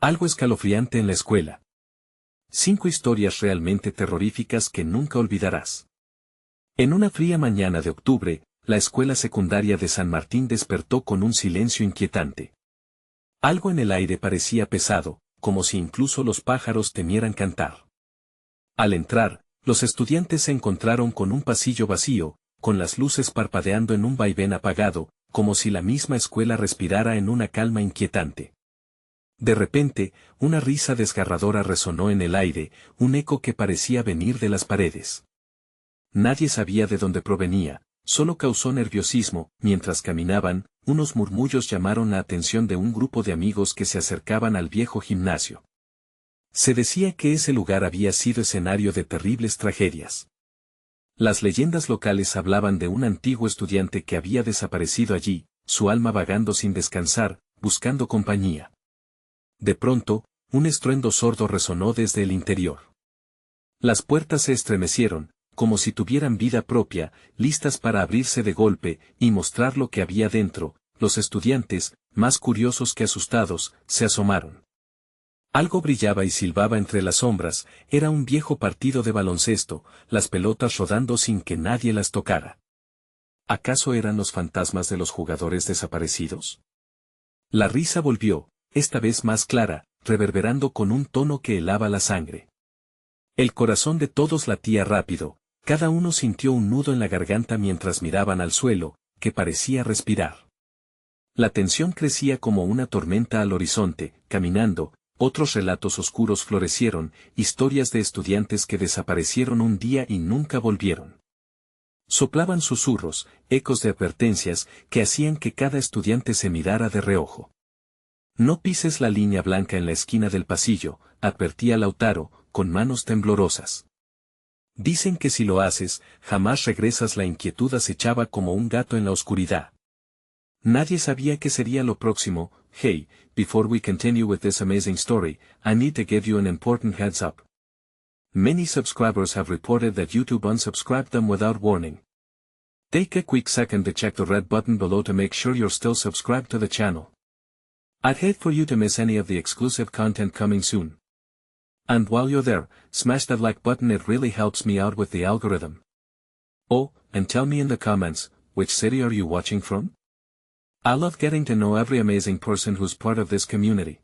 Algo escalofriante en la escuela. 5 historias realmente terroríficas que nunca olvidarás. En una fría mañana de octubre, la escuela secundaria de San Martín despertó con un silencio inquietante. Algo en el aire parecía pesado, como si incluso los pájaros temieran cantar. Al entrar, los estudiantes se encontraron con un pasillo vacío, con las luces parpadeando en un vaivén apagado, como si la misma escuela respirara en una calma inquietante. De repente, una risa desgarradora resonó en el aire, un eco que parecía venir de las paredes. Nadie sabía de dónde provenía, solo causó nerviosismo. Mientras caminaban, unos murmullos llamaron la atención de un grupo de amigos que se acercaban al viejo gimnasio. Se decía que ese lugar había sido escenario de terribles tragedias. Las leyendas locales hablaban de un antiguo estudiante que había desaparecido allí, su alma vagando sin descansar, buscando compañía. De pronto, un estruendo sordo resonó desde el interior. Las puertas se estremecieron, como si tuvieran vida propia, listas para abrirse de golpe y mostrar lo que había dentro. Los estudiantes, más curiosos que asustados, se asomaron. Algo brillaba y silbaba entre las sombras, era un viejo partido de baloncesto, las pelotas rodando sin que nadie las tocara. ¿Acaso eran los fantasmas de los jugadores desaparecidos? La risa volvió, esta vez más clara, reverberando con un tono que helaba la sangre. El corazón de todos latía rápido, cada uno sintió un nudo en la garganta mientras miraban al suelo, que parecía respirar. La tensión crecía como una tormenta al horizonte. Caminando, otros relatos oscuros florecieron, historias de estudiantes que desaparecieron un día y nunca volvieron. Soplaban susurros, ecos de advertencias, que hacían que cada estudiante se mirara de reojo. No pises la línea blanca en la esquina del pasillo, advertía Lautaro, con manos temblorosas. Dicen que si lo haces, jamás regresas. La inquietud acechaba como un gato en la oscuridad. Nadie sabía qué sería lo próximo. Hey, before we continue with this amazing story, I need to give you an important heads up. Many subscribers have reported that YouTube unsubscribed them without warning. Take a quick second to check the red button below to make sure you're still subscribed to the channel. I'd hate for you to miss any of the exclusive content coming soon. And while you're there, smash that like button, it really helps me out with the algorithm. Oh, and tell me in the comments, which city are you watching from? I love getting to know every amazing person who's part of this community.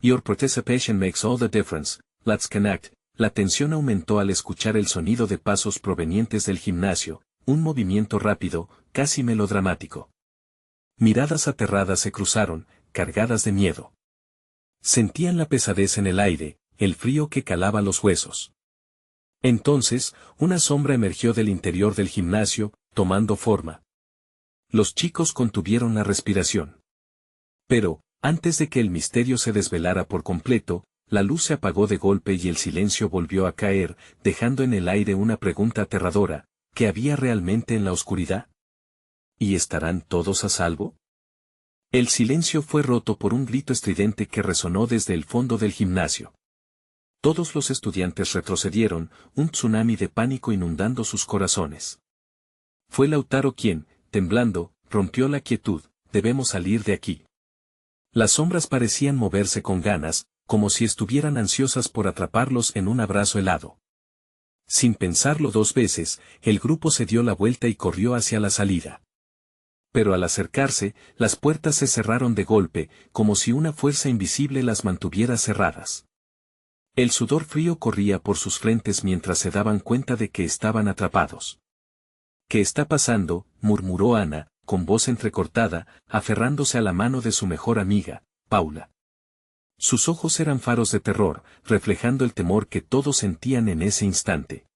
Your participation makes all the difference. Let's connect. La tensión aumentó al escuchar el sonido de pasos provenientes del gimnasio, un movimiento rápido, casi melodramático. Miradas aterradas se cruzaron, cargadas de miedo. Sentían la pesadez en el aire, el frío que calaba los huesos. Entonces, una sombra emergió del interior del gimnasio, tomando forma. Los chicos contuvieron la respiración. Pero, antes de que el misterio se desvelara por completo, la luz se apagó de golpe y el silencio volvió a caer, dejando en el aire una pregunta aterradora: ¿qué había realmente en la oscuridad? ¿Y estarán todos a salvo? El silencio fue roto por un grito estridente que resonó desde el fondo del gimnasio. Todos los estudiantes retrocedieron, un tsunami de pánico inundando sus corazones. Fue Lautaro quien, temblando, rompió la quietud: debemos salir de aquí. Las sombras parecían moverse con ganas, como si estuvieran ansiosas por atraparlos en un abrazo helado. Sin pensarlo 2 veces, el grupo se dio la vuelta y corrió hacia la salida. Pero al acercarse, las puertas se cerraron de golpe, como si una fuerza invisible las mantuviera cerradas. El sudor frío corría por sus frentes mientras se daban cuenta de que estaban atrapados. ¿Qué está pasando?, murmuró Ana, con voz entrecortada, aferrándose a la mano de su mejor amiga, Paula. Sus ojos eran faros de terror, reflejando el temor que todos sentían en ese instante.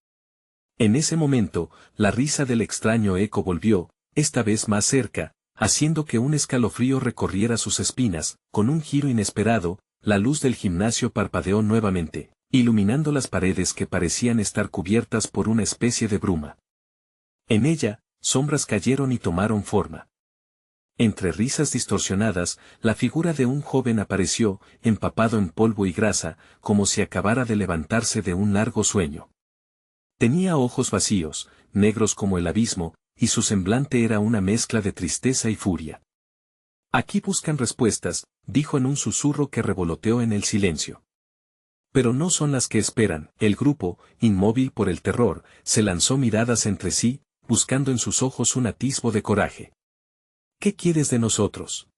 En ese momento, la risa del extraño eco volvió, esta vez más cerca, haciendo que un escalofrío recorriera sus espinas. Con un giro inesperado, la luz del gimnasio parpadeó nuevamente, iluminando las paredes que parecían estar cubiertas por una especie de bruma. En ella, sombras cayeron y tomaron forma. Entre risas distorsionadas, la figura de un joven apareció, empapado en polvo y grasa, como si acabara de levantarse de un largo sueño. Tenía ojos vacíos, negros como el abismo, y su semblante era una mezcla de tristeza y furia. Aquí buscan respuestas, dijo en un susurro que revoloteó en el silencio. Pero no son las que esperan. El grupo, inmóvil por el terror, se lanzó miradas entre sí, buscando en sus ojos un atisbo de coraje. ¿Qué quieres de nosotros?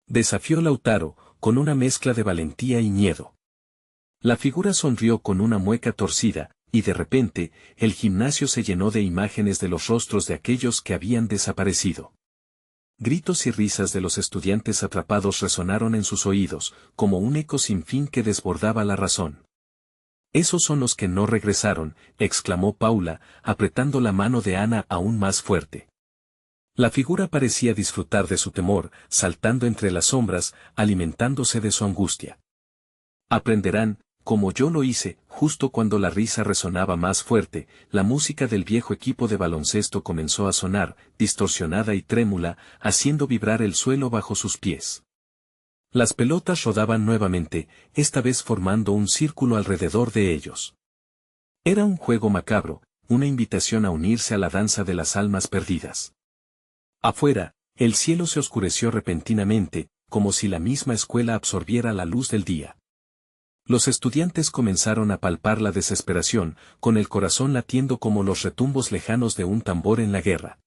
Desafió Lautaro, con una mezcla de valentía y miedo. La figura sonrió con una mueca torcida, y de repente, el gimnasio se llenó de imágenes de los rostros de aquellos que habían desaparecido. Gritos y risas de los estudiantes atrapados resonaron en sus oídos, como un eco sin fin que desbordaba la razón. «Esos son los que no regresaron», exclamó Paula, apretando la mano de Ana aún más fuerte. La figura parecía disfrutar de su temor, saltando entre las sombras, alimentándose de su angustia. «Aprenderán, como yo lo hice». Justo cuando la risa resonaba más fuerte, la música del viejo equipo de baloncesto comenzó a sonar, distorsionada y trémula, haciendo vibrar el suelo bajo sus pies. Las pelotas rodaban nuevamente, esta vez formando un círculo alrededor de ellos. Era un juego macabro, una invitación a unirse a la danza de las almas perdidas. Afuera, el cielo se oscureció repentinamente, como si la misma escuela absorbiera la luz del día. Los estudiantes comenzaron a palpar la desesperación, con el corazón latiendo como los retumbos lejanos de un tambor en la guerra.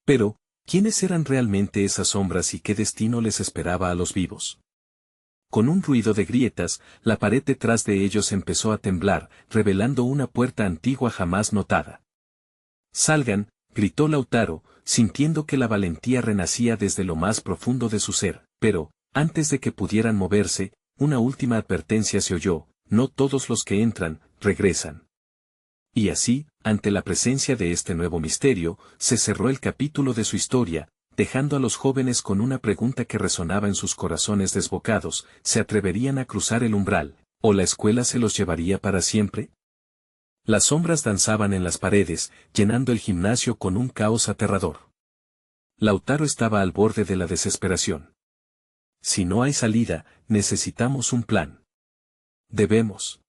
Pero, ¿quiénes eran realmente esas sombras y qué destino les esperaba a los vivos? Con un ruido de grietas, la pared detrás de ellos empezó a temblar, revelando una puerta antigua jamás notada. «Salgan», gritó Lautaro, sintiendo que la valentía renacía desde lo más profundo de su ser, pero, antes de que pudieran moverse, una última advertencia se oyó: «No todos los que entran, regresan». Y así, ante la presencia de este nuevo misterio, se cerró el capítulo de su historia, dejando a los jóvenes con una pregunta que resonaba en sus corazones desbocados: ¿se atreverían a cruzar el umbral, o la escuela se los llevaría para siempre? Las sombras danzaban en las paredes, llenando el gimnasio con un caos aterrador. Lautaro estaba al borde de la desesperación. «Si no hay salida, necesitamos un plan. Debemos».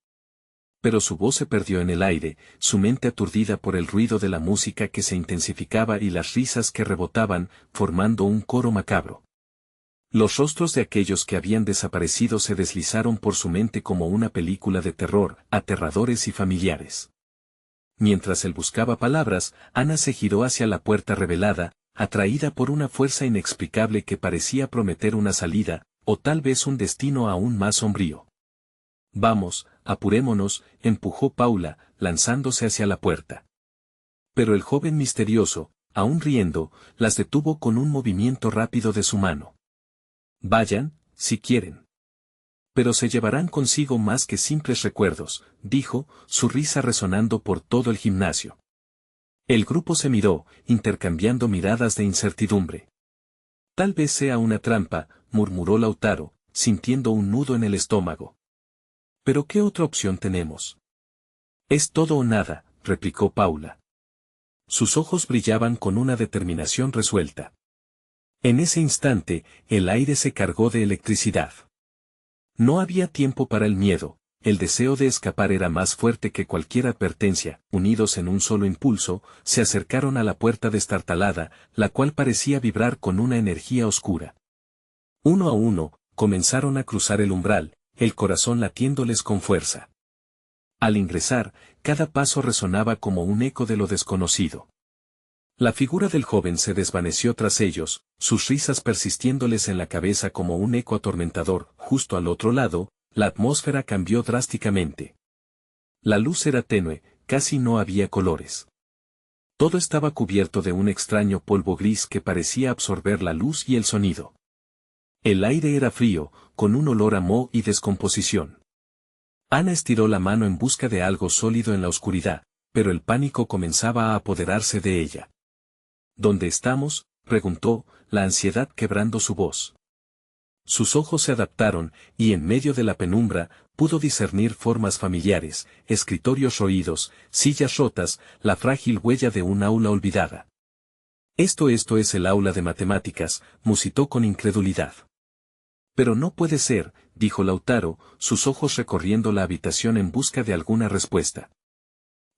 Pero su voz se perdió en el aire, su mente aturdida por el ruido de la música que se intensificaba y las risas que rebotaban, formando un coro macabro. Los rostros de aquellos que habían desaparecido se deslizaron por su mente como una película de terror, aterradores y familiares. Mientras él buscaba palabras, Ana se giró hacia la puerta revelada, atraída por una fuerza inexplicable que parecía prometer una salida, o tal vez un destino aún más sombrío. «Vamos, apurémonos», empujó Paula, lanzándose hacia la puerta. Pero el joven misterioso, aún riendo, las detuvo con un movimiento rápido de su mano. «Vayan, si quieren. Pero se llevarán consigo más que simples recuerdos», dijo, su risa resonando por todo el gimnasio. El grupo se miró, intercambiando miradas de incertidumbre. «Tal vez sea una trampa», murmuró Lautaro, sintiendo un nudo en el estómago. «¿Pero qué otra opción tenemos?» «Es todo o nada», replicó Paula. Sus ojos brillaban con una determinación resuelta. En ese instante, el aire se cargó de electricidad. No había tiempo para el miedo. El deseo de escapar era más fuerte que cualquier advertencia. Unidos en un solo impulso, se acercaron a la puerta destartalada, la cual parecía vibrar con una energía oscura. Uno a uno, comenzaron a cruzar el umbral, el corazón latiéndoles con fuerza. Al ingresar, cada paso resonaba como un eco de lo desconocido. La figura del joven se desvaneció tras ellos, sus risas persistiéndoles en la cabeza como un eco atormentador. Justo al otro lado, la atmósfera cambió drásticamente. La luz era tenue, casi no había colores. Todo estaba cubierto de un extraño polvo gris que parecía absorber la luz y el sonido. El aire era frío, con un olor a moho y descomposición. Ana estiró la mano en busca de algo sólido en la oscuridad, pero el pánico comenzaba a apoderarse de ella. «¿Dónde estamos?», preguntó, la ansiedad quebrando su voz. Sus ojos se adaptaron, y en medio de la penumbra, pudo discernir formas familiares, escritorios roídos, sillas rotas, la frágil huella de un aula olvidada. Esto es el aula de matemáticas», musitó con incredulidad. «Pero no puede ser», dijo Lautaro, sus ojos recorriendo la habitación en busca de alguna respuesta.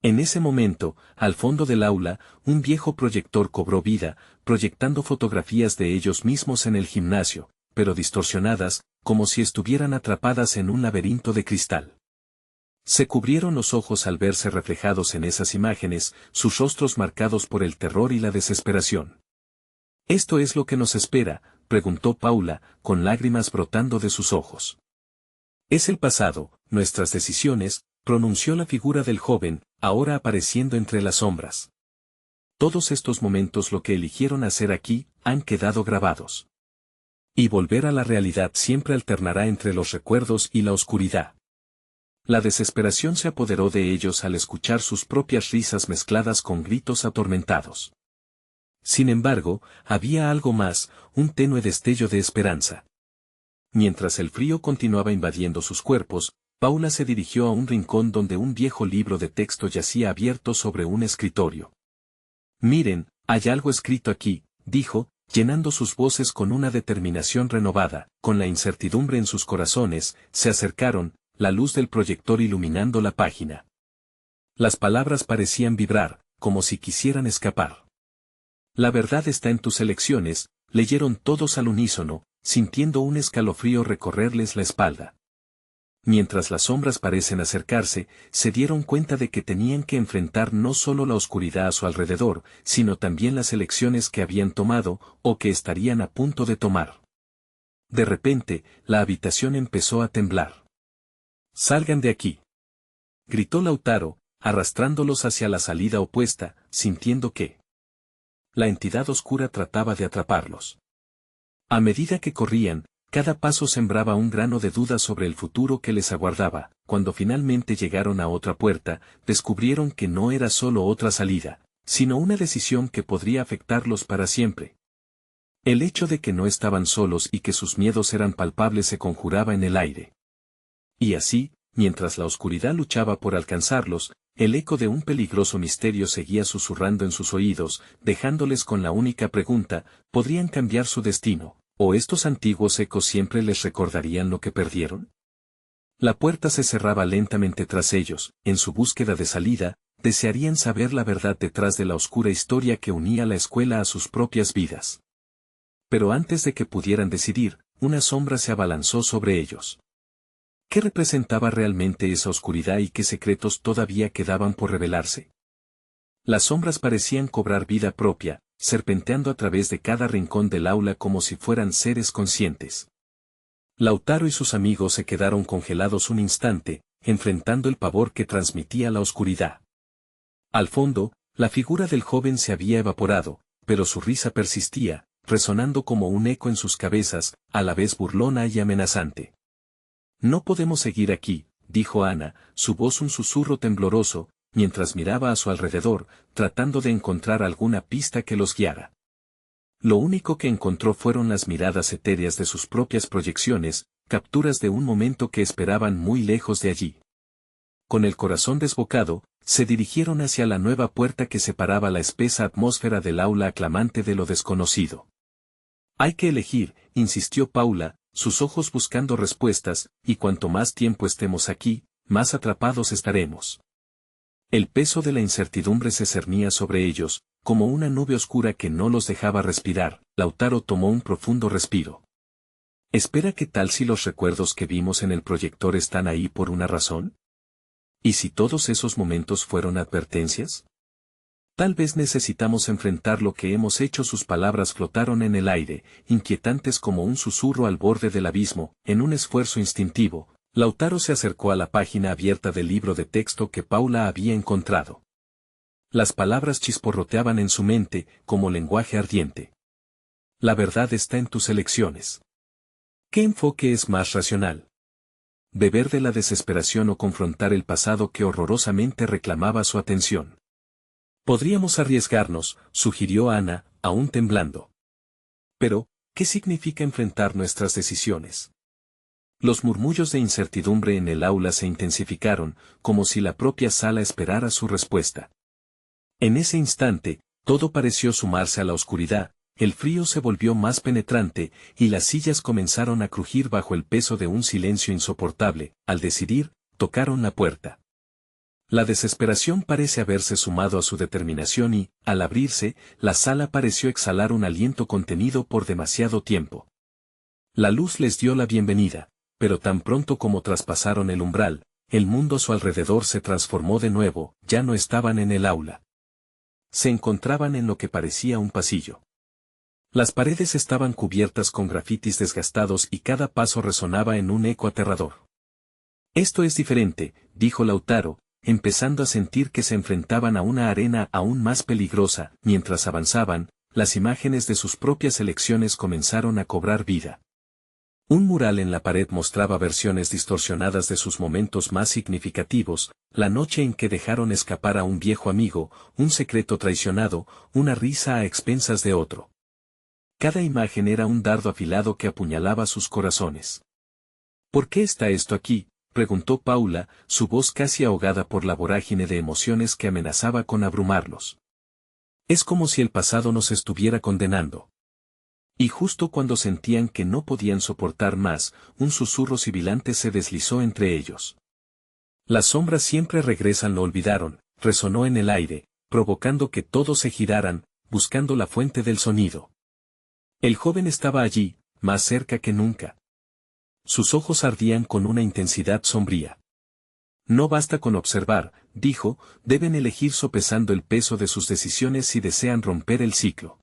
En ese momento, al fondo del aula, un viejo proyector cobró vida, proyectando fotografías de ellos mismos en el gimnasio, pero distorsionadas, como si estuvieran atrapadas en un laberinto de cristal. Se cubrieron los ojos al verse reflejados en esas imágenes, sus rostros marcados por el terror y la desesperación. ¿Esto es lo que nos espera?, preguntó Paula, con lágrimas brotando de sus ojos. Es el pasado, nuestras decisiones, pronunció la figura del joven, ahora apareciendo entre las sombras. Todos estos momentos lo que eligieron hacer aquí, han quedado grabados. Y volver a la realidad siempre alternará entre los recuerdos y la oscuridad. La desesperación se apoderó de ellos al escuchar sus propias risas mezcladas con gritos atormentados. Sin embargo, había algo más, un tenue destello de esperanza. Mientras el frío continuaba invadiendo sus cuerpos, Paula se dirigió a un rincón donde un viejo libro de texto yacía abierto sobre un escritorio. Miren, hay algo escrito aquí, dijo, llenando sus voces con una determinación renovada. Con la incertidumbre en sus corazones, se acercaron, la luz del proyector iluminando la página. Las palabras parecían vibrar, como si quisieran escapar. La verdad está en tus elecciones, leyeron todos al unísono, sintiendo un escalofrío recorrerles la espalda. Mientras las sombras parecen acercarse, se dieron cuenta de que tenían que enfrentar no solo la oscuridad a su alrededor, sino también las elecciones que habían tomado, o que estarían a punto de tomar. De repente, la habitación empezó a temblar. «¡Salgan de aquí!», gritó Lautaro, arrastrándolos hacia la salida opuesta, sintiendo que la entidad oscura trataba de atraparlos. A medida que corrían, cada paso sembraba un grano de duda sobre el futuro que les aguardaba. Cuando finalmente llegaron a otra puerta, descubrieron que no era solo otra salida, sino una decisión que podría afectarlos para siempre. El hecho de que no estaban solos y que sus miedos eran palpables se conjuraba en el aire. Y así, mientras la oscuridad luchaba por alcanzarlos, el eco de un peligroso misterio seguía susurrando en sus oídos, dejándoles con la única pregunta: ¿podrían cambiar su destino? ¿O estos antiguos ecos siempre les recordarían lo que perdieron? La puerta se cerraba lentamente tras ellos. En su búsqueda de salida, desearían saber la verdad detrás de la oscura historia que unía la escuela a sus propias vidas. Pero antes de que pudieran decidir, una sombra se abalanzó sobre ellos. ¿Qué representaba realmente esa oscuridad y qué secretos todavía quedaban por revelarse? Las sombras parecían cobrar vida propia, serpenteando a través de cada rincón del aula como si fueran seres conscientes. Lautaro y sus amigos se quedaron congelados un instante, enfrentando el pavor que transmitía la oscuridad. Al fondo, la figura del joven se había evaporado, pero su risa persistía, resonando como un eco en sus cabezas, a la vez burlona y amenazante. «No podemos seguir aquí», dijo Ana, su voz un susurro tembloroso, mientras miraba a su alrededor, tratando de encontrar alguna pista que los guiara. Lo único que encontró fueron las miradas etéreas de sus propias proyecciones, capturas de un momento que esperaban muy lejos de allí. Con el corazón desbocado, se dirigieron hacia la nueva puerta que separaba la espesa atmósfera del aula aclamante de lo desconocido. «Hay que elegir», insistió Paula, sus ojos buscando respuestas, «y cuanto más tiempo estemos aquí, más atrapados estaremos». El peso de la incertidumbre se cernía sobre ellos, como una nube oscura que no los dejaba respirar. Lautaro tomó un profundo respiro. «Espera, ¿qué tal si los recuerdos que vimos en el proyector están ahí por una razón? ¿Y si todos esos momentos fueron advertencias? Tal vez necesitamos enfrentar lo que hemos hecho». Sus palabras flotaron en el aire, inquietantes como un susurro al borde del abismo. En un esfuerzo instintivo, Lautaro se acercó a la página abierta del libro de texto que Paula había encontrado. Las palabras chisporroteaban en su mente, como lenguaje ardiente. «La verdad está en tus elecciones». ¿Qué enfoque es más racional? ¿Beber de la desesperación o confrontar el pasado que horrorosamente reclamaba su atención? «Podríamos arriesgarnos», sugirió Ana, aún temblando. «Pero, ¿qué significa enfrentar nuestras decisiones?». Los murmullos de incertidumbre en el aula se intensificaron, como si la propia sala esperara su respuesta. En ese instante, todo pareció sumarse a la oscuridad, el frío se volvió más penetrante, y las sillas comenzaron a crujir bajo el peso de un silencio insoportable. Al decidir, tocaron la puerta. La desesperación parece haberse sumado a su determinación y, al abrirse, la sala pareció exhalar un aliento contenido por demasiado tiempo. La luz les dio la bienvenida, pero tan pronto como traspasaron el umbral, el mundo a su alrededor se transformó de nuevo, ya no estaban en el aula. Se encontraban en lo que parecía un pasillo. Las paredes estaban cubiertas con grafitis desgastados y cada paso resonaba en un eco aterrador. Esto es diferente, dijo Lautaro, empezando a sentir que se enfrentaban a una arena aún más peligrosa. Mientras avanzaban, las imágenes de sus propias elecciones comenzaron a cobrar vida. Un mural en la pared mostraba versiones distorsionadas de sus momentos más significativos, la noche en que dejaron escapar a un viejo amigo, un secreto traicionado, una risa a expensas de otro. Cada imagen era un dardo afilado que apuñalaba sus corazones. ¿Por qué está esto aquí?, preguntó Paula, su voz casi ahogada por la vorágine de emociones que amenazaba con abrumarlos. Es como si el pasado nos estuviera condenando. Y justo cuando sentían que no podían soportar más, un susurro sibilante se deslizó entre ellos. Las sombras siempre regresan, lo olvidaron, resonó en el aire, provocando que todos se giraran, buscando la fuente del sonido. El joven estaba allí, más cerca que nunca. Sus ojos ardían con una intensidad sombría. No basta con observar, dijo, deben elegir sopesando el peso de sus decisiones si desean romper el ciclo.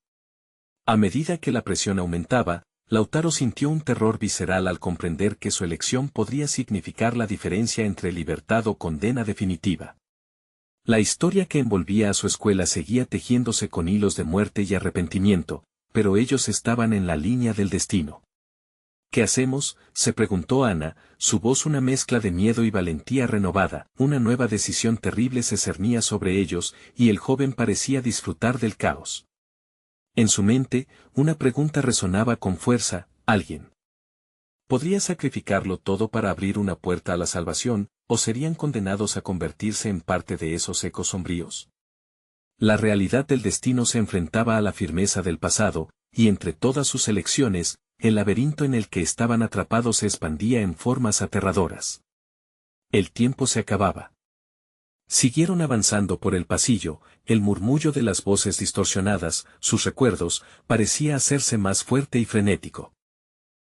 A medida que la presión aumentaba, Lautaro sintió un terror visceral al comprender que su elección podría significar la diferencia entre libertad o condena definitiva. La historia que envolvía a su escuela seguía tejiéndose con hilos de muerte y arrepentimiento, pero ellos estaban en la línea del destino. ¿Qué hacemos?, se preguntó Ana, su voz una mezcla de miedo y valentía renovada. Una nueva decisión terrible se cernía sobre ellos, y el joven parecía disfrutar del caos. En su mente, una pregunta resonaba con fuerza: ¿alguien podría sacrificarlo todo para abrir una puerta a la salvación, o serían condenados a convertirse en parte de esos ecos sombríos? La realidad del destino se enfrentaba a la firmeza del pasado, y entre todas sus elecciones, el laberinto en el que estaban atrapados se expandía en formas aterradoras. El tiempo se acababa. Siguieron avanzando por el pasillo, el murmullo de las voces distorsionadas, sus recuerdos, parecía hacerse más fuerte y frenético.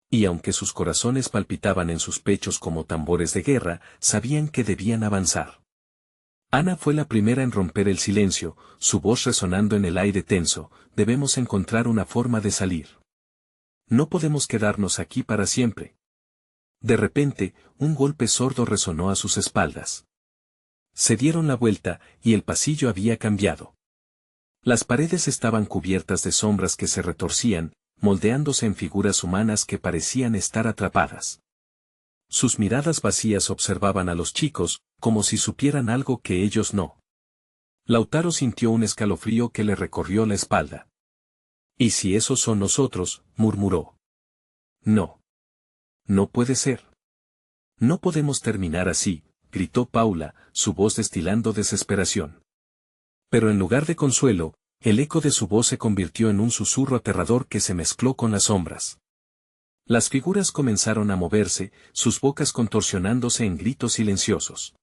Y aunque sus corazones palpitaban en sus pechos como tambores de guerra, sabían que debían avanzar. Ana fue la primera en romper el silencio, su voz resonando en el aire tenso: debemos encontrar una forma de salir. No podemos quedarnos aquí para siempre. De repente, un golpe sordo resonó a sus espaldas. Se dieron la vuelta, y el pasillo había cambiado. Las paredes estaban cubiertas de sombras que se retorcían, moldeándose en figuras humanas que parecían estar atrapadas. Sus miradas vacías observaban a los chicos, como si supieran algo que ellos no. Lautaro sintió un escalofrío que le recorrió la espalda. «¿Y si esos son nosotros?», murmuró. «No. No puede ser. No podemos terminar así», gritó Paula, su voz destilando desesperación. Pero en lugar de consuelo, el eco de su voz se convirtió en un susurro aterrador que se mezcló con las sombras. Las figuras comenzaron a moverse, sus bocas contorsionándose en gritos silenciosos.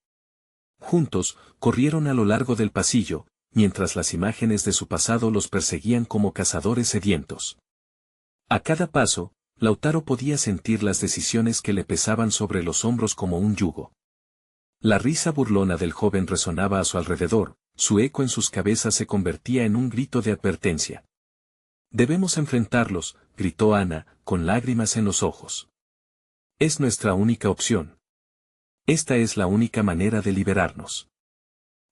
Juntos, corrieron a lo largo del pasillo, mientras las imágenes de su pasado los perseguían como cazadores sedientos. A cada paso, Lautaro podía sentir las decisiones que le pesaban sobre los hombros como un yugo. La risa burlona del joven resonaba a su alrededor, su eco en sus cabezas se convertía en un grito de advertencia. «Debemos enfrentarlos», gritó Ana, con lágrimas en los ojos. «Es nuestra única opción. Esta es la única manera de liberarnos».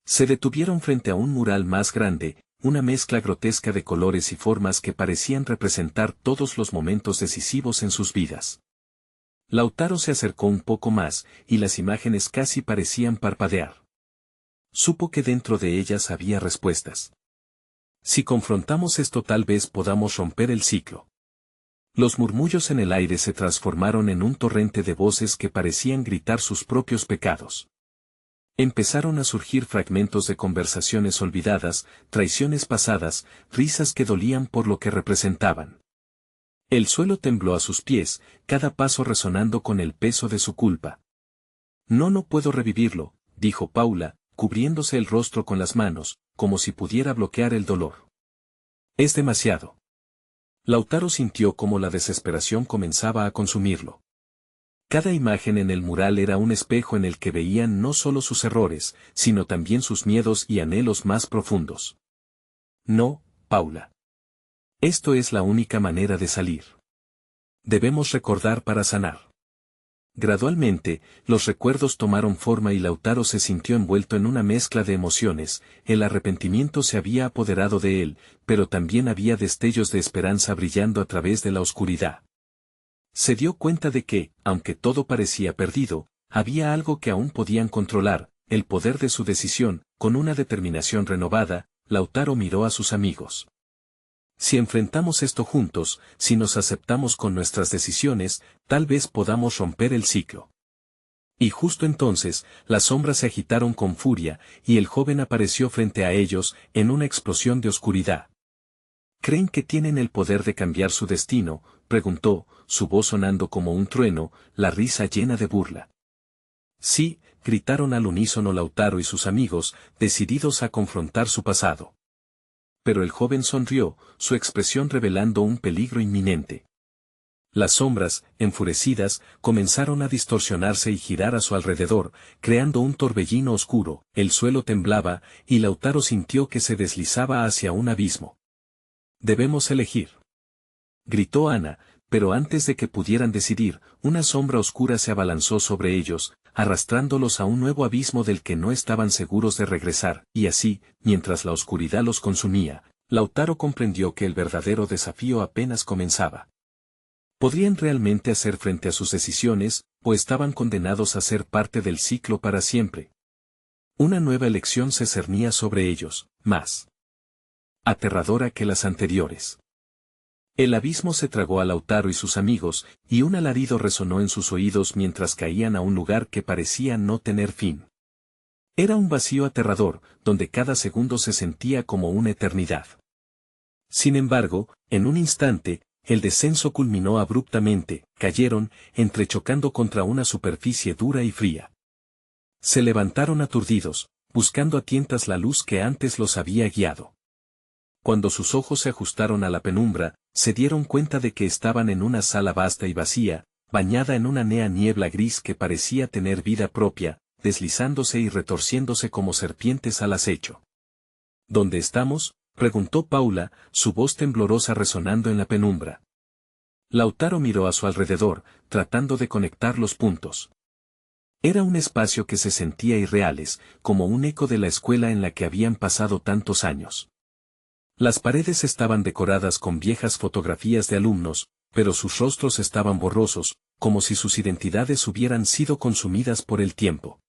Se detuvieron frente a un mural más grande, una mezcla grotesca de colores y formas que parecían representar todos los momentos decisivos en sus vidas. Lautaro se acercó un poco más, y las imágenes casi parecían parpadear. Supo que dentro de ellas había respuestas. «Si confrontamos esto, tal vez podamos romper el ciclo». Los murmullos en el aire se transformaron en un torrente de voces que parecían gritar sus propios pecados. Empezaron a surgir fragmentos de conversaciones olvidadas, traiciones pasadas, risas que dolían por lo que representaban. El suelo tembló a sus pies, cada paso resonando con el peso de su culpa. «No puedo revivirlo», dijo Paula, cubriéndose el rostro con las manos, como si pudiera bloquear el dolor. Es demasiado. Lautaro sintió cómo la desesperación comenzaba a consumirlo. Cada imagen en el mural era un espejo en el que veían no solo sus errores, sino también sus miedos y anhelos más profundos. No, Paula. Esto es la única manera de salir. Debemos recordar para sanar. Gradualmente, los recuerdos tomaron forma y Lautaro se sintió envuelto en una mezcla de emociones. El arrepentimiento se había apoderado de él, pero también había destellos de esperanza brillando a través de la oscuridad. Se dio cuenta de que, aunque todo parecía perdido, había algo que aún podían controlar, el poder de su decisión. Con una determinación renovada, Lautaro miró a sus amigos. Si enfrentamos esto juntos, si nos aceptamos con nuestras decisiones, tal vez podamos romper el ciclo. Y justo entonces, las sombras se agitaron con furia, y el joven apareció frente a ellos, en una explosión de oscuridad. ¿Creen que tienen el poder de cambiar su destino?, preguntó, su voz sonando como un trueno, la risa llena de burla. Sí, gritaron al unísono Lautaro y sus amigos, decididos a confrontar su pasado. Pero el joven sonrió, su expresión revelando un peligro inminente. Las sombras, enfurecidas, comenzaron a distorsionarse y girar a su alrededor, creando un torbellino oscuro. El suelo temblaba, y Lautaro sintió que se deslizaba hacia un abismo. Debemos elegir, gritó Ana, pero antes de que pudieran decidir, una sombra oscura se abalanzó sobre ellos, arrastrándolos a un nuevo abismo del que no estaban seguros de regresar, y así, mientras la oscuridad los consumía, Lautaro comprendió que el verdadero desafío apenas comenzaba. ¿Podrían realmente hacer frente a sus decisiones, o estaban condenados a ser parte del ciclo para siempre? Una nueva elección se cernía sobre ellos, más aterradora que las anteriores. El abismo se tragó a Lautaro y sus amigos, y un alarido resonó en sus oídos mientras caían a un lugar que parecía no tener fin. Era un vacío aterrador, donde cada segundo se sentía como una eternidad. Sin embargo, en un instante, el descenso culminó abruptamente, cayeron, entrechocando contra una superficie dura y fría. Se levantaron aturdidos, buscando a tientas la luz que antes los había guiado. Cuando sus ojos se ajustaron a la penumbra, se dieron cuenta de que estaban en una sala vasta y vacía, bañada en una niebla gris que parecía tener vida propia, deslizándose y retorciéndose como serpientes al acecho. ¿Dónde estamos?, preguntó Paula, su voz temblorosa resonando en la penumbra. Lautaro miró a su alrededor, tratando de conectar los puntos. Era un espacio que se sentía irreales, como un eco de la escuela en la que habían pasado tantos años. Las paredes estaban decoradas con viejas fotografías de alumnos, pero sus rostros estaban borrosos, como si sus identidades hubieran sido consumidas por el tiempo.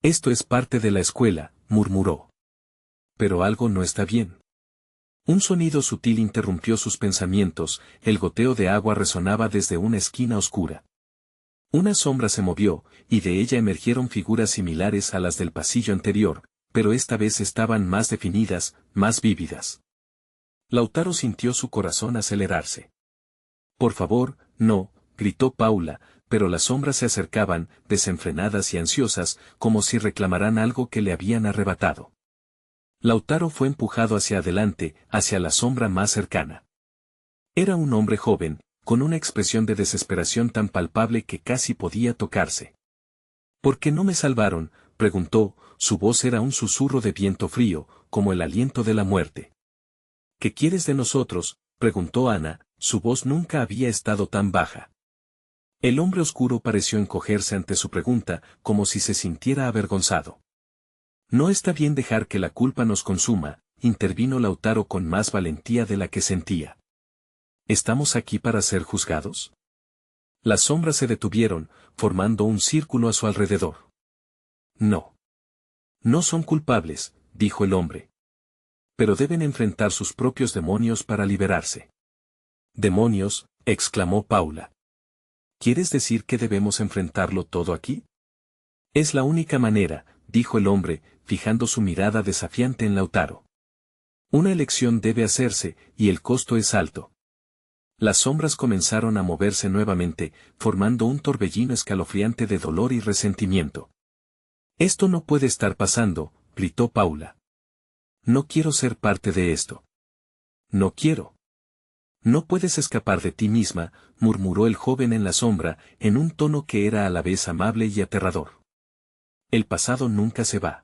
Esto es parte de la escuela, murmuró. Pero algo no está bien. Un sonido sutil interrumpió sus pensamientos, el goteo de agua resonaba desde una esquina oscura. Una sombra se movió, y de ella emergieron figuras similares a las del pasillo anterior, pero esta vez estaban más definidas, más vívidas. Lautaro sintió su corazón acelerarse. Por favor, no, gritó Paula, pero las sombras se acercaban, desenfrenadas y ansiosas, como si reclamaran algo que le habían arrebatado. Lautaro fue empujado hacia adelante, hacia la sombra más cercana. Era un hombre joven, con una expresión de desesperación tan palpable que casi podía tocarse. ¿Por qué no me salvaron?, preguntó, su voz era un susurro de viento frío, como el aliento de la muerte. ¿Qué quieres de nosotros?, preguntó Ana, su voz nunca había estado tan baja. El hombre oscuro pareció encogerse ante su pregunta, como si se sintiera avergonzado. No está bien dejar que la culpa nos consuma, intervino Lautaro con más valentía de la que sentía. ¿Estamos aquí para ser juzgados? Las sombras se detuvieron, formando un círculo a su alrededor. No. No son culpables, dijo el hombre. Pero deben enfrentar sus propios demonios para liberarse. ¿Demonios?, exclamó Paula. ¿Quieres decir que debemos enfrentarlo todo aquí? Es la única manera, dijo el hombre, fijando su mirada desafiante en Lautaro. Una elección debe hacerse, y el costo es alto. Las sombras comenzaron a moverse nuevamente, formando un torbellino escalofriante de dolor y resentimiento. Esto no puede estar pasando, gritó Paula. No quiero ser parte de esto. No quiero. No puedes escapar de ti misma, murmuró el joven en la sombra, en un tono que era a la vez amable y aterrador. El pasado nunca se va.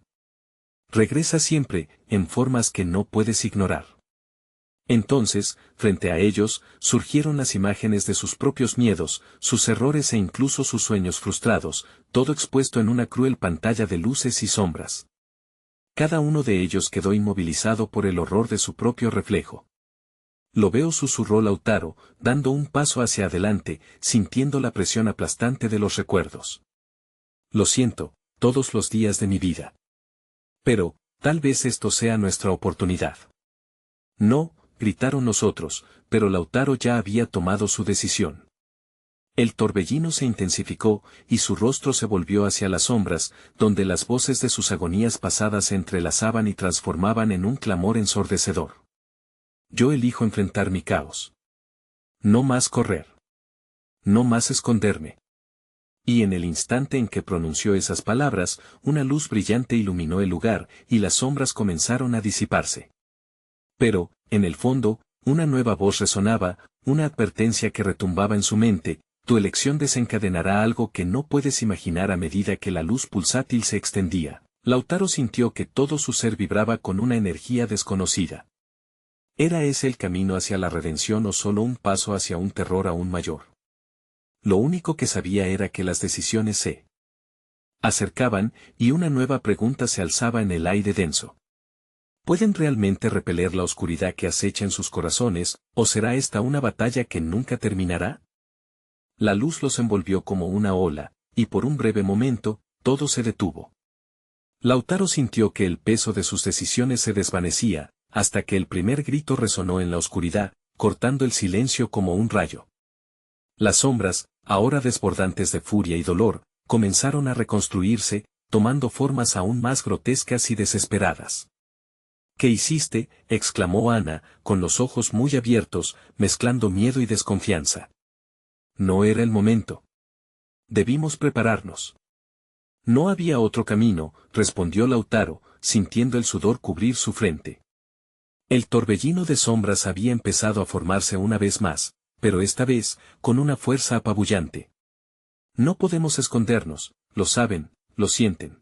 Regresa siempre, en formas que no puedes ignorar. Entonces, frente a ellos, surgieron las imágenes de sus propios miedos, sus errores e incluso sus sueños frustrados, todo expuesto en una cruel pantalla de luces y sombras. Cada uno de ellos quedó inmovilizado por el horror de su propio reflejo. Lo veo, susurró Lautaro, dando un paso hacia adelante, sintiendo la presión aplastante de los recuerdos. Lo siento, todos los días de mi vida. Pero, tal vez esto sea nuestra oportunidad. No, gritaron los otros, pero Lautaro ya había tomado su decisión. El torbellino se intensificó, y su rostro se volvió hacia las sombras, donde las voces de sus agonías pasadas se entrelazaban y transformaban en un clamor ensordecedor. Yo elijo enfrentar mi caos. No más correr. No más esconderme. Y en el instante en que pronunció esas palabras, una luz brillante iluminó el lugar, y las sombras comenzaron a disiparse. Pero, en el fondo, una nueva voz resonaba, una advertencia que retumbaba en su mente: tu elección desencadenará algo que no puedes imaginar a medida que la luz pulsátil se extendía. Lautaro sintió que todo su ser vibraba con una energía desconocida. ¿Era ese el camino hacia la redención o solo un paso hacia un terror aún mayor? Lo único que sabía era que las decisiones se acercaban, y una nueva pregunta se alzaba en el aire denso. ¿Pueden realmente repeler la oscuridad que acecha en sus corazones, o será esta una batalla que nunca terminará? La luz los envolvió como una ola, y por un breve momento, todo se detuvo. Lautaro sintió que el peso de sus decisiones se desvanecía, hasta que el primer grito resonó en la oscuridad, cortando el silencio como un rayo. Las sombras, ahora desbordantes de furia y dolor, comenzaron a reconstruirse, tomando formas aún más grotescas y desesperadas. ¿Qué hiciste?, exclamó Ana, con los ojos muy abiertos, mezclando miedo y desconfianza. No era el momento. Debimos prepararnos. No había otro camino, respondió Lautaro, sintiendo el sudor cubrir su frente. El torbellino de sombras había empezado a formarse una vez más, pero esta vez, con una fuerza apabullante. No podemos escondernos, lo saben, lo sienten.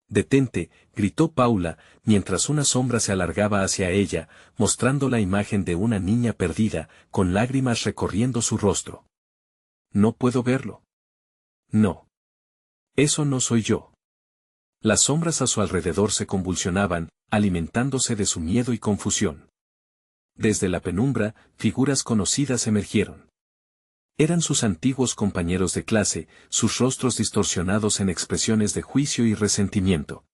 Detente, gritó Paula, mientras una sombra se alargaba hacia ella, mostrando la imagen de una niña perdida, con lágrimas recorriendo su rostro. No puedo verlo. No. Eso no soy yo. Las sombras a su alrededor se convulsionaban, alimentándose de su miedo y confusión. Desde la penumbra, figuras conocidas emergieron. Eran sus antiguos compañeros de clase, sus rostros distorsionados en expresiones de juicio y resentimiento.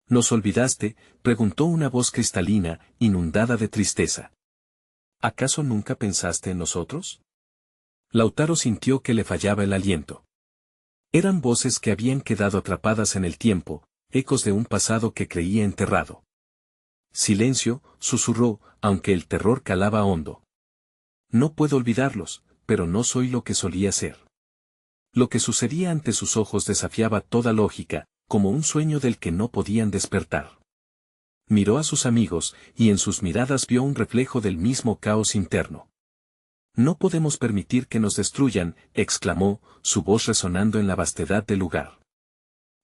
¿Nos olvidaste?, preguntó una voz cristalina, inundada de tristeza. ¿Acaso nunca pensaste en nosotros? Lautaro sintió que le fallaba el aliento. Eran voces que habían quedado atrapadas en el tiempo, ecos de un pasado que creía enterrado. Silencio, susurró, aunque el terror calaba hondo. No puedo olvidarlos, pero no soy lo que solía ser. Lo que sucedía ante sus ojos desafiaba toda lógica, como un sueño del que no podían despertar. Miró a sus amigos, y en sus miradas vio un reflejo del mismo caos interno. No podemos permitir que nos destruyan, exclamó, su voz resonando en la vastedad del lugar.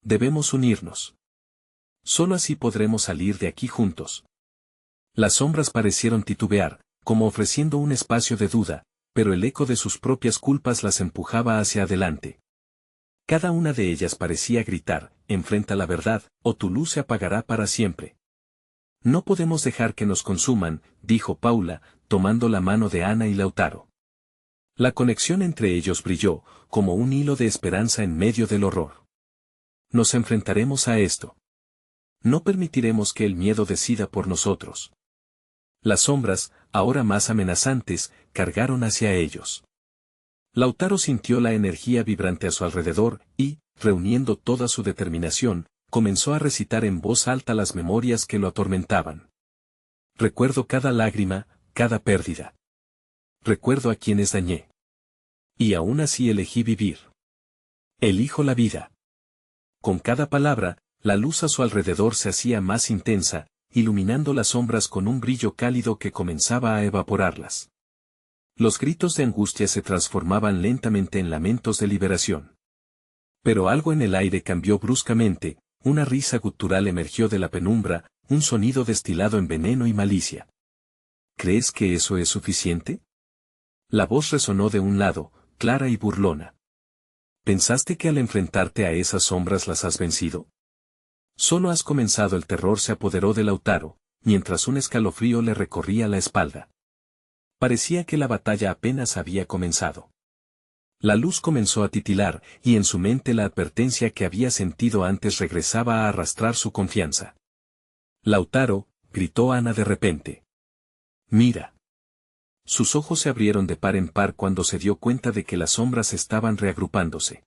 Debemos unirnos. Solo así podremos salir de aquí juntos. Las sombras parecieron titubear, como ofreciendo un espacio de duda, pero el eco de sus propias culpas las empujaba hacia adelante. Cada una de ellas parecía gritar: enfrenta la verdad, o tu luz se apagará para siempre. No podemos dejar que nos consuman, dijo Paula, tomando la mano de Ana y Lautaro. La conexión entre ellos brilló, como un hilo de esperanza en medio del horror. Nos enfrentaremos a esto. No permitiremos que el miedo decida por nosotros. Las sombras, ahora más amenazantes, cargaron hacia ellos. Lautaro sintió la energía vibrante a su alrededor, y, reuniendo toda su determinación, comenzó a recitar en voz alta las memorias que lo atormentaban. Recuerdo cada lágrima, cada pérdida. Recuerdo a quienes dañé. Y aún así elegí vivir. Elijo la vida. Con cada palabra, la luz a su alrededor se hacía más intensa, iluminando las sombras con un brillo cálido que comenzaba a evaporarlas. Los gritos de angustia se transformaban lentamente en lamentos de liberación. Pero algo en el aire cambió bruscamente, una risa gutural emergió de la penumbra, un sonido destilado en veneno y malicia. ¿Crees que eso es suficiente? La voz resonó de un lado, clara y burlona. ¿Pensaste que al enfrentarte a esas sombras las has vencido? Solo has comenzado. El terror se apoderó de Lautaro, mientras un escalofrío le recorría la espalda. Parecía que la batalla apenas había comenzado. La luz comenzó a titilar, y en su mente la advertencia que había sentido antes regresaba a arrastrar su confianza. Lautaro, gritó Ana de repente. Mira. Sus ojos se abrieron de par en par cuando se dio cuenta de que las sombras estaban reagrupándose.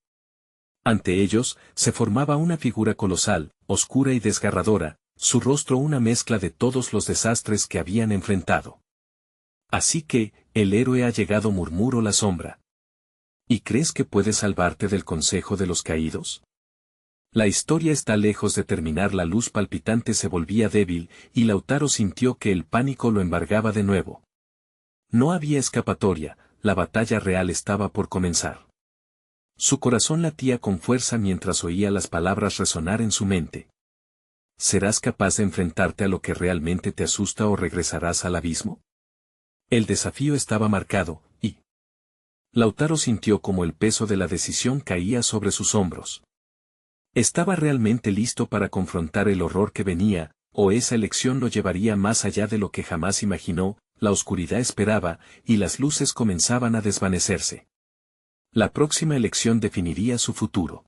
Ante ellos, se formaba una figura colosal, oscura y desgarradora, su rostro una mezcla de todos los desastres que habían enfrentado. Así que, el héroe ha llegado, murmuró la sombra. ¿Y crees que puedes salvarte del consejo de los caídos? La historia está lejos de terminar. La luz palpitante se volvía débil, y Lautaro sintió que el pánico lo embargaba de nuevo. No había escapatoria, la batalla real estaba por comenzar. Su corazón latía con fuerza mientras oía las palabras resonar en su mente. ¿Serás capaz de enfrentarte a lo que realmente te asusta o regresarás al abismo? El desafío estaba marcado, y Lautaro sintió como el peso de la decisión caía sobre sus hombros. ¿Estaba realmente listo para confrontar el horror que venía, o esa elección lo llevaría más allá de lo que jamás imaginó? La oscuridad esperaba, y las luces comenzaban a desvanecerse. La próxima elección definiría su futuro.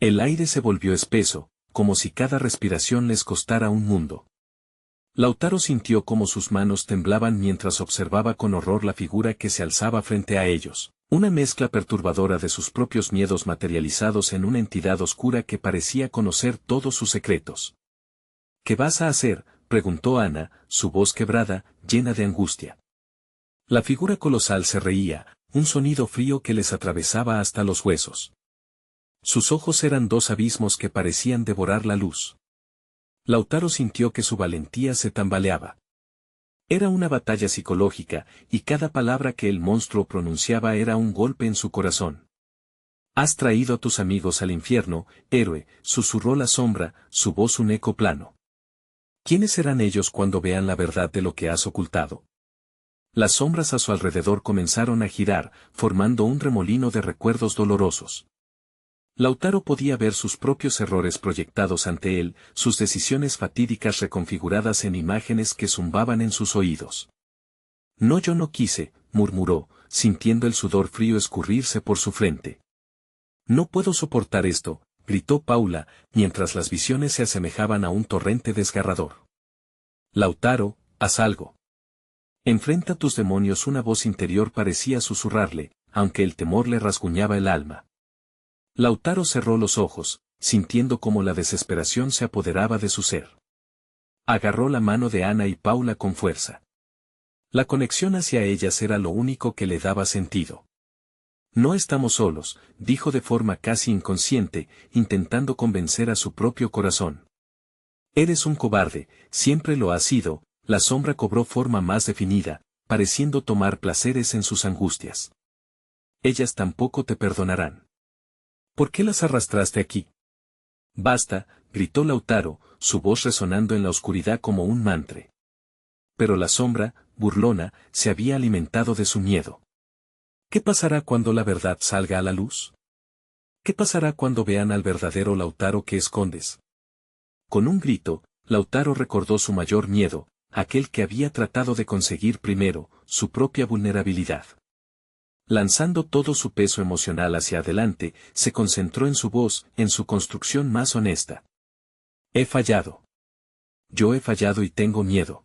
El aire se volvió espeso, como si cada respiración les costara un mundo. Lautaro sintió como sus manos temblaban mientras observaba con horror la figura que se alzaba frente a ellos, una mezcla perturbadora de sus propios miedos materializados en una entidad oscura que parecía conocer todos sus secretos. ¿Qué vas a hacer?, preguntó Ana, su voz quebrada, llena de angustia. La figura colosal se reía, un sonido frío que les atravesaba hasta los huesos. Sus ojos eran dos abismos que parecían devorar la luz. Lautaro sintió que su valentía se tambaleaba. Era una batalla psicológica, y cada palabra que el monstruo pronunciaba era un golpe en su corazón. «Has traído a tus amigos al infierno, héroe», susurró la sombra, su voz un eco plano. ¿Quiénes serán ellos cuando vean la verdad de lo que has ocultado? Las sombras a su alrededor comenzaron a girar, formando un remolino de recuerdos dolorosos. Lautaro podía ver sus propios errores proyectados ante él, sus decisiones fatídicas reconfiguradas en imágenes que zumbaban en sus oídos. «No, yo no quise», murmuró, sintiendo el sudor frío escurrirse por su frente. «No puedo soportar esto», gritó Paula, mientras las visiones se asemejaban a un torrente desgarrador. «Lautaro, haz algo. Enfrenta tus demonios». Una voz interior parecía susurrarle, aunque el temor le rasguñaba el alma. Lautaro cerró los ojos, sintiendo cómo la desesperación se apoderaba de su ser. Agarró la mano de Ana y Paula con fuerza. La conexión hacia ellas era lo único que le daba sentido. «No estamos solos», dijo de forma casi inconsciente, intentando convencer a su propio corazón. «Eres un cobarde, siempre lo has sido». La sombra cobró forma más definida, pareciendo tomar placeres en sus angustias. «Ellas tampoco te perdonarán. ¿Por qué las arrastraste aquí?» «Basta», gritó Lautaro, su voz resonando en la oscuridad como un mantra. Pero la sombra, burlona, se había alimentado de su miedo. ¿Qué pasará cuando la verdad salga a la luz? ¿Qué pasará cuando vean al verdadero Lautaro que escondes? Con un grito, Lautaro recordó su mayor miedo, aquel que había tratado de conseguir primero, su propia vulnerabilidad. Lanzando todo su peso emocional hacia adelante, se concentró en su voz, en su construcción más honesta. «He fallado. Yo he fallado y tengo miedo».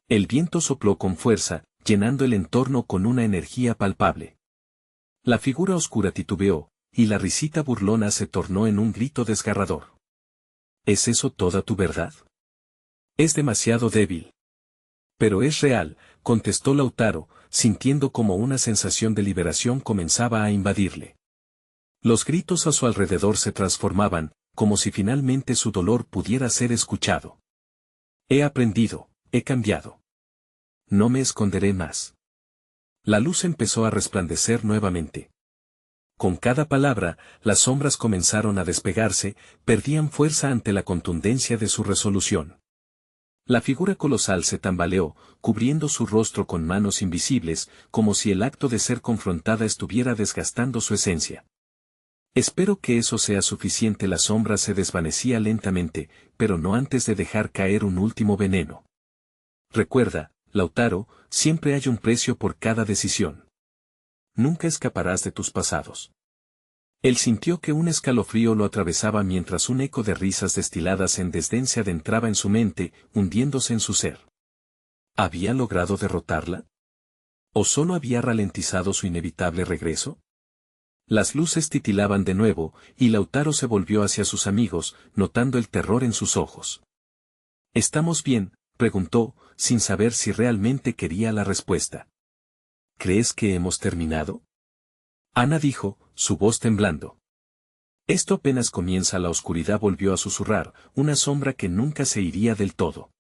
El viento sopló con fuerza, llenando el entorno con una energía palpable. La figura oscura titubeó, y la risita burlona se tornó en un grito desgarrador. ¿Es eso toda tu verdad? Es demasiado débil. Pero es real, contestó Lautaro, sintiendo como una sensación de liberación comenzaba a invadirle. Los gritos a su alrededor se transformaban, como si finalmente su dolor pudiera ser escuchado. He aprendido, he cambiado. No me esconderé más. La luz empezó a resplandecer nuevamente. Con cada palabra, las sombras comenzaron a despegarse, perdían fuerza ante la contundencia de su resolución. La figura colosal se tambaleó, cubriendo su rostro con manos invisibles, como si el acto de ser confrontada estuviera desgastando su esencia. Espero que eso sea suficiente. La sombra se desvanecía lentamente, pero no antes de dejar caer un último veneno. Recuerda, Lautaro, siempre hay un precio por cada decisión. Nunca escaparás de tus pasados. Él sintió que un escalofrío lo atravesaba mientras un eco de risas destiladas en desdén se adentraba en su mente, hundiéndose en su ser. ¿Había logrado derrotarla? ¿O solo había ralentizado su inevitable regreso? Las luces titilaban de nuevo, y Lautaro se volvió hacia sus amigos, notando el terror en sus ojos. ¿Estamos bien?, preguntó, sin saber si realmente quería la respuesta. ¿Crees que hemos terminado? Ana dijo, su voz temblando. Esto apenas comienza. La oscuridad volvió a susurrar, una sombra que nunca se iría del todo.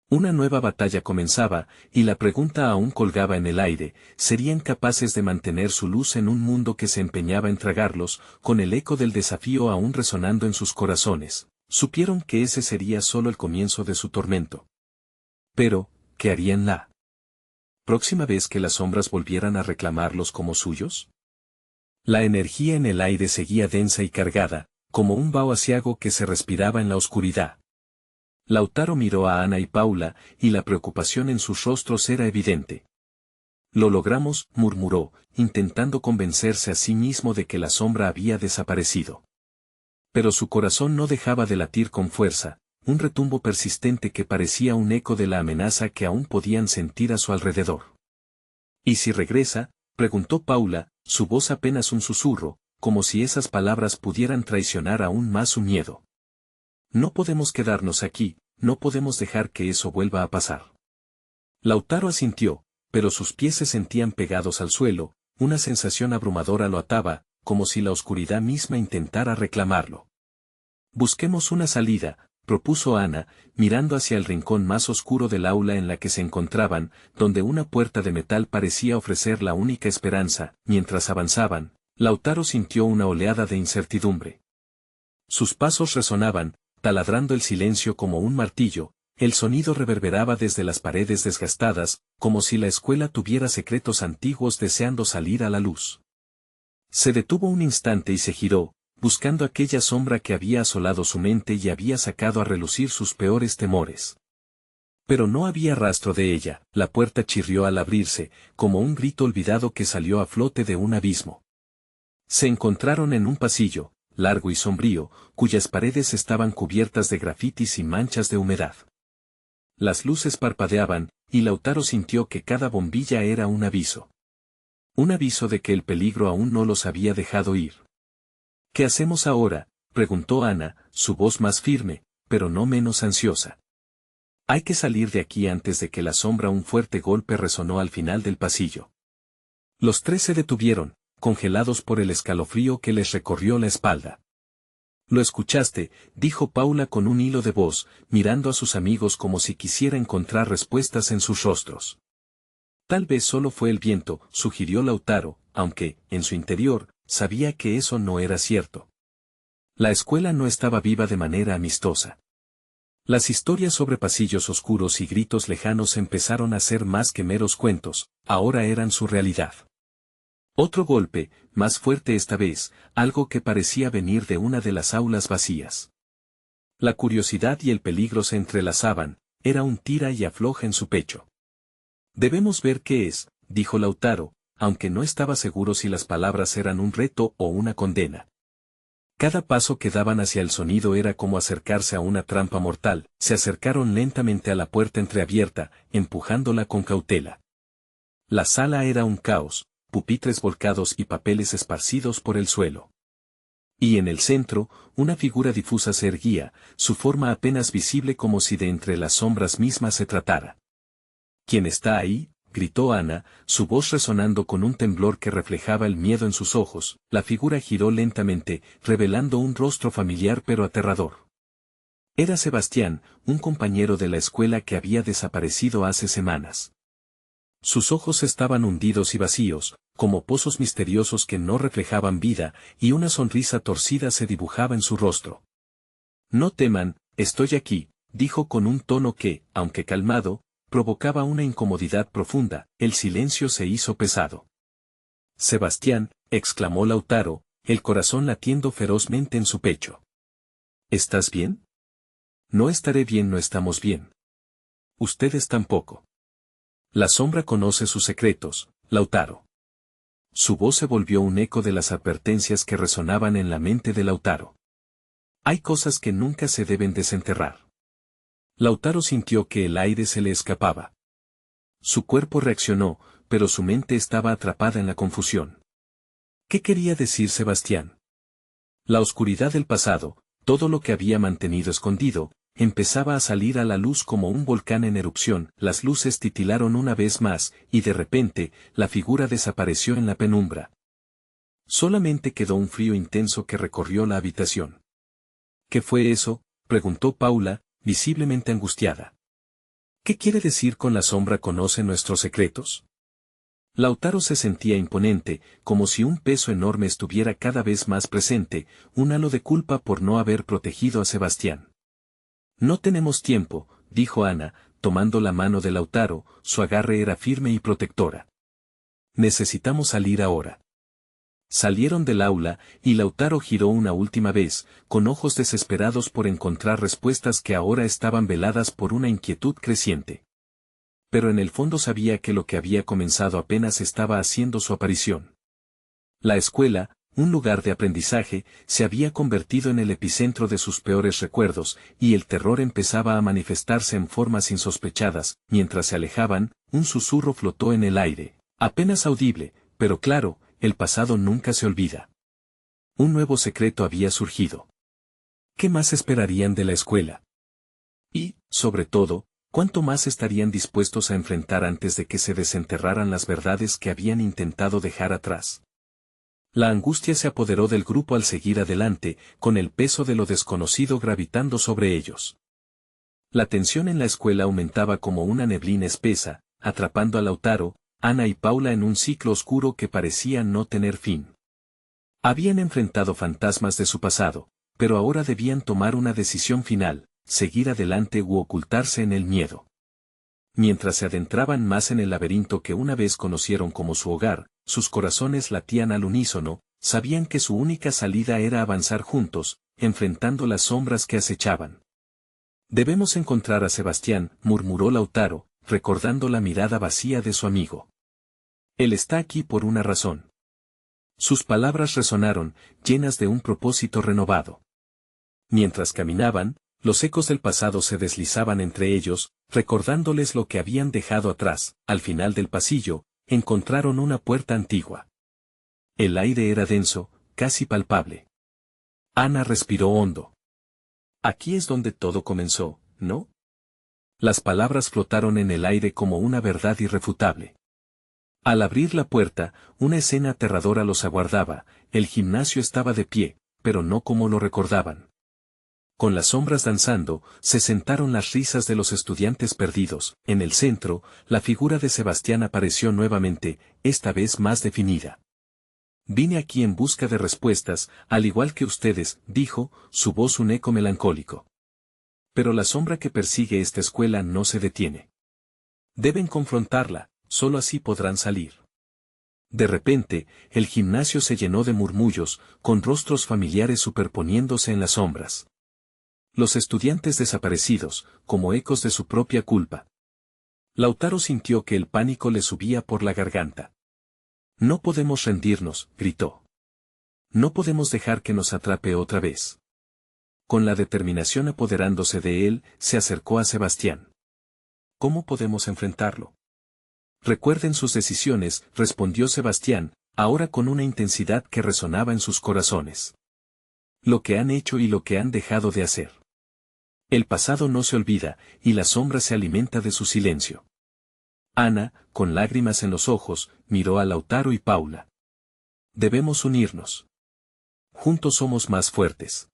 Una nueva batalla comenzaba, y la pregunta aún colgaba en el aire: ¿serían capaces de mantener su luz en un mundo que se empeñaba en tragarlos, con el eco del desafío aún resonando en sus corazones? Supieron que ese sería solo el comienzo de su tormento. Pero, ¿qué harían la próxima vez que las sombras volvieran a reclamarlos como suyos? La energía en el aire seguía densa y cargada, como un vaho aciago que se respiraba en la oscuridad. Lautaro miró a Ana y Paula, y la preocupación en sus rostros era evidente. Lo logramos, murmuró, intentando convencerse a sí mismo de que la sombra había desaparecido. Pero su corazón no dejaba de latir con fuerza, un retumbo persistente que parecía un eco de la amenaza que aún podían sentir a su alrededor. ¿Y si regresa?, preguntó Paula, su voz apenas un susurro, como si esas palabras pudieran traicionar aún más su miedo. No podemos quedarnos aquí, no podemos dejar que eso vuelva a pasar. Lautaro asintió, pero sus pies se sentían pegados al suelo, una sensación abrumadora lo ataba, como si la oscuridad misma intentara reclamarlo. Busquemos una salida, propuso Ana, mirando hacia el rincón más oscuro del aula en la que se encontraban, donde una puerta de metal parecía ofrecer la única esperanza. Mientras avanzaban, Lautaro sintió una oleada de incertidumbre. Sus pasos resonaban, taladrando el silencio como un martillo, el sonido reverberaba desde las paredes desgastadas, como si la escuela tuviera secretos antiguos deseando salir a la luz. Se detuvo un instante y se giró, buscando aquella sombra que había asolado su mente y había sacado a relucir sus peores temores. Pero no había rastro de ella. La puerta chirrió al abrirse, como un grito olvidado que salió a flote de un abismo. Se encontraron en un pasillo, largo y sombrío, cuyas paredes estaban cubiertas de grafitis y manchas de humedad. Las luces parpadeaban, y Lautaro sintió que cada bombilla era un aviso. Un aviso de que el peligro aún no los había dejado ir. ¿Qué hacemos ahora?, preguntó Ana, su voz más firme, pero no menos ansiosa. Hay que salir de aquí antes de que la sombra. Un fuerte golpe resonó al final del pasillo. Los tres se detuvieron, congelados por el escalofrío que les recorrió la espalda. «Lo escuchaste», dijo Paula con un hilo de voz, mirando a sus amigos como si quisiera encontrar respuestas en sus rostros. Tal vez solo fue el viento, sugirió Lautaro, aunque, en su interior, sabía que eso no era cierto. La escuela no estaba viva de manera amistosa. Las historias sobre pasillos oscuros y gritos lejanos empezaron a ser más que meros cuentos, ahora eran su realidad. Otro golpe, más fuerte esta vez, algo que parecía venir de una de las aulas vacías. La curiosidad y el peligro se entrelazaban, era un tira y afloja en su pecho. «Debemos ver qué es», dijo Lautaro, aunque no estaba seguro si las palabras eran un reto o una condena. Cada paso que daban hacia el sonido era como acercarse a una trampa mortal. Se acercaron lentamente a la puerta entreabierta, empujándola con cautela. La sala era un caos, pupitres volcados y papeles esparcidos por el suelo. Y en el centro, una figura difusa se erguía, su forma apenas visible como si de entre las sombras mismas se tratara. «¿Quién está ahí?», gritó Ana, su voz resonando con un temblor que reflejaba el miedo en sus ojos. La figura giró lentamente, revelando un rostro familiar pero aterrador. Era Sebastián, un compañero de la escuela que había desaparecido hace semanas. Sus ojos estaban hundidos y vacíos, como pozos misteriosos que no reflejaban vida, y una sonrisa torcida se dibujaba en su rostro. «No teman, estoy aquí», dijo con un tono que, aunque calmado, provocaba una incomodidad profunda. El silencio se hizo pesado. «Sebastián», exclamó Lautaro, el corazón latiendo ferozmente en su pecho. «¿Estás bien?» «No estaré bien, no estamos bien. Ustedes tampoco. La sombra conoce sus secretos, Lautaro». Su voz se volvió un eco de las advertencias que resonaban en la mente de Lautaro. «Hay cosas que nunca se deben desenterrar». Lautaro sintió que el aire se le escapaba. Su cuerpo reaccionó, pero su mente estaba atrapada en la confusión. ¿Qué quería decir Sebastián? La oscuridad del pasado, todo lo que había mantenido escondido, empezaba a salir a la luz como un volcán en erupción. Las luces titilaron una vez más, y de repente, la figura desapareció en la penumbra. Solamente quedó un frío intenso que recorrió la habitación. ¿Qué fue eso?, preguntó Paula, visiblemente angustiada. ¿Qué quiere decir con la sombra conoce nuestros secretos? Lautaro se sentía imponente, como si un peso enorme estuviera cada vez más presente, un halo de culpa por no haber protegido a Sebastián. «No tenemos tiempo», dijo Ana, tomando la mano de Lautaro, su agarre era firme y protectora. «Necesitamos salir ahora». Salieron del aula, y Lautaro giró una última vez, con ojos desesperados por encontrar respuestas que ahora estaban veladas por una inquietud creciente. Pero en el fondo sabía que lo que había comenzado apenas estaba haciendo su aparición. La escuela, un lugar de aprendizaje, se había convertido en el epicentro de sus peores recuerdos, y el terror empezaba a manifestarse en formas insospechadas. Mientras se alejaban, un susurro flotó en el aire, apenas audible, pero claro, el pasado nunca se olvida. Un nuevo secreto había surgido. ¿Qué más esperarían de la escuela? Y, sobre todo, ¿cuánto más estarían dispuestos a enfrentar antes de que se desenterraran las verdades que habían intentado dejar atrás? La angustia se apoderó del grupo al seguir adelante, con el peso de lo desconocido gravitando sobre ellos. La tensión en la escuela aumentaba como una neblina espesa, atrapando a Lautaro, Ana y Paula en un ciclo oscuro que parecía no tener fin. Habían enfrentado fantasmas de su pasado, pero ahora debían tomar una decisión final, seguir adelante u ocultarse en el miedo. Mientras se adentraban más en el laberinto que una vez conocieron como su hogar, sus corazones latían al unísono, sabían que su única salida era avanzar juntos, enfrentando las sombras que acechaban. «Debemos encontrar a Sebastián», murmuró Lautaro, recordando la mirada vacía de su amigo. «Él está aquí por una razón». Sus palabras resonaron, llenas de un propósito renovado. Mientras caminaban, los ecos del pasado se deslizaban entre ellos, recordándoles lo que habían dejado atrás. Al final del pasillo, encontraron una puerta antigua. El aire era denso, casi palpable. Ana respiró hondo. «Aquí es donde todo comenzó, ¿no?». Las palabras flotaron en el aire como una verdad irrefutable. Al abrir la puerta, una escena aterradora los aguardaba. El gimnasio estaba de pie, pero no como lo recordaban. Con las sombras danzando, se sentaron las risas de los estudiantes perdidos. En el centro, la figura de Sebastián apareció nuevamente, esta vez más definida. «Vine aquí en busca de respuestas, al igual que ustedes», dijo, su voz un eco melancólico. «Pero la sombra que persigue esta escuela no se detiene. Deben confrontarla, solo así podrán salir». De repente, el gimnasio se llenó de murmullos, con rostros familiares superponiéndose en las sombras. Los estudiantes desaparecidos, como ecos de su propia culpa. Lautaro sintió que el pánico le subía por la garganta. «No podemos rendirnos», gritó. «No podemos dejar que nos atrape otra vez». Con la determinación apoderándose de él, se acercó a Sebastián. «¿Cómo podemos enfrentarlo?». «Recuerden sus decisiones», respondió Sebastián, ahora con una intensidad que resonaba en sus corazones. «Lo que han hecho y lo que han dejado de hacer. El pasado no se olvida, y la sombra se alimenta de su silencio. Ana, con lágrimas en los ojos, miró a Lautaro y Paula. Debemos unirnos. Juntos somos más fuertes.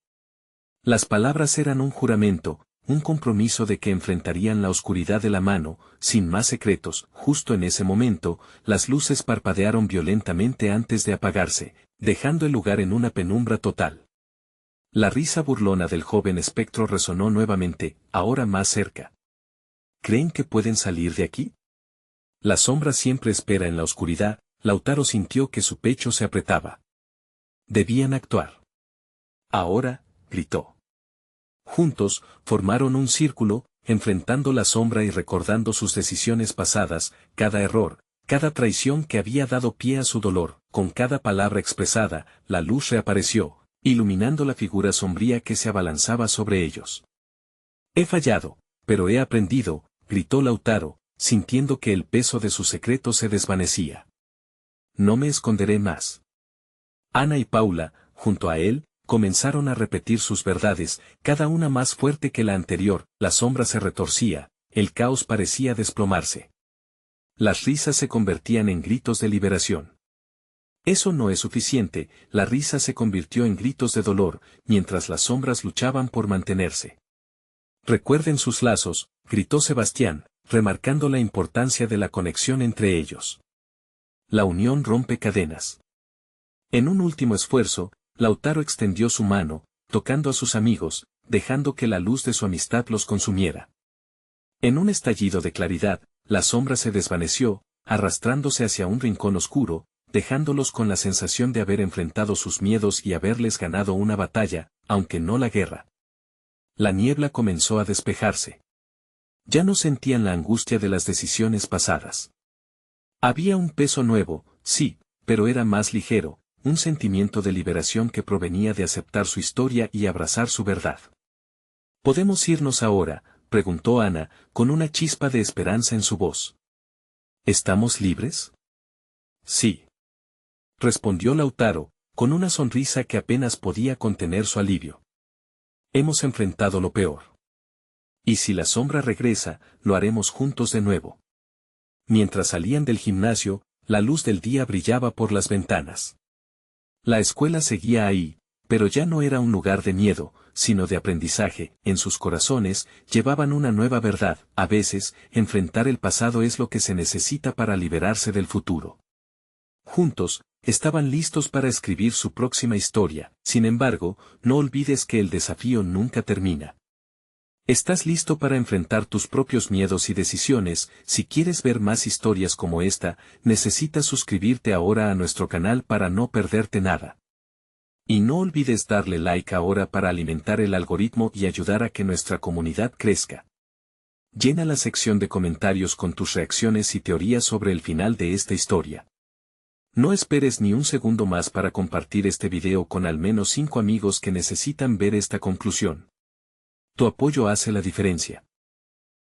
Las palabras eran un juramento, un compromiso de que enfrentarían la oscuridad de la mano, sin más secretos. Justo en ese momento, las luces parpadearon violentamente antes de apagarse, dejando el lugar en una penumbra total. La risa burlona del joven espectro resonó nuevamente, ahora más cerca. ¿Creen que pueden salir de aquí? La sombra siempre espera en la oscuridad. Lautaro sintió que su pecho se apretaba. Debían actuar. Ahora, gritó. Juntos, formaron un círculo, enfrentando la sombra y recordando sus decisiones pasadas, cada error, cada traición que había dado pie a su dolor. Con cada palabra expresada, la luz reapareció, iluminando la figura sombría que se abalanzaba sobre ellos. He fallado, pero he aprendido, gritó Lautaro, sintiendo que el peso de su secreto se desvanecía. No me esconderé más. Ana y Paula, junto a él, comenzaron a repetir sus verdades, cada una más fuerte que la anterior. La sombra se retorcía, el caos parecía desplomarse. Las risas se convertían en gritos de liberación. Eso no es suficiente, la risa se convirtió en gritos de dolor, mientras las sombras luchaban por mantenerse. Recuerden sus lazos, gritó Sebastián, remarcando la importancia de la conexión entre ellos. La unión rompe cadenas. En un último esfuerzo, Lautaro extendió su mano, tocando a sus amigos, dejando que la luz de su amistad los consumiera. En un estallido de claridad, la sombra se desvaneció, arrastrándose hacia un rincón oscuro, dejándolos con la sensación de haber enfrentado sus miedos y haberles ganado una batalla, aunque no la guerra. La niebla comenzó a despejarse. Ya no sentían la angustia de las decisiones pasadas. Había un peso nuevo, sí, pero era más ligero, un sentimiento de liberación que provenía de aceptar su historia y abrazar su verdad. ¿Podemos irnos ahora?, preguntó Ana, con una chispa de esperanza en su voz. ¿Estamos libres? Sí. Respondió Lautaro, con una sonrisa que apenas podía contener su alivio. Hemos enfrentado lo peor. Y si la sombra regresa, lo haremos juntos de nuevo. Mientras salían del gimnasio, la luz del día brillaba por las ventanas. La escuela seguía ahí, pero ya no era un lugar de miedo, sino de aprendizaje. En sus corazones, llevaban una nueva verdad. A veces, enfrentar el pasado es lo que se necesita para liberarse del futuro. Juntos, estaban listos para escribir su próxima historia. Sin embargo, no olvides que el desafío nunca termina. ¿Estás listo para enfrentar tus propios miedos y decisiones? Si quieres ver más historias como esta, necesitas suscribirte ahora a nuestro canal para no perderte nada. Y no olvides darle like ahora para alimentar el algoritmo y ayudar a que nuestra comunidad crezca. Llena la sección de comentarios con tus reacciones y teorías sobre el final de esta historia. No esperes ni un segundo más para compartir este video con al menos 5 amigos que necesitan ver esta conclusión. Tu apoyo hace la diferencia.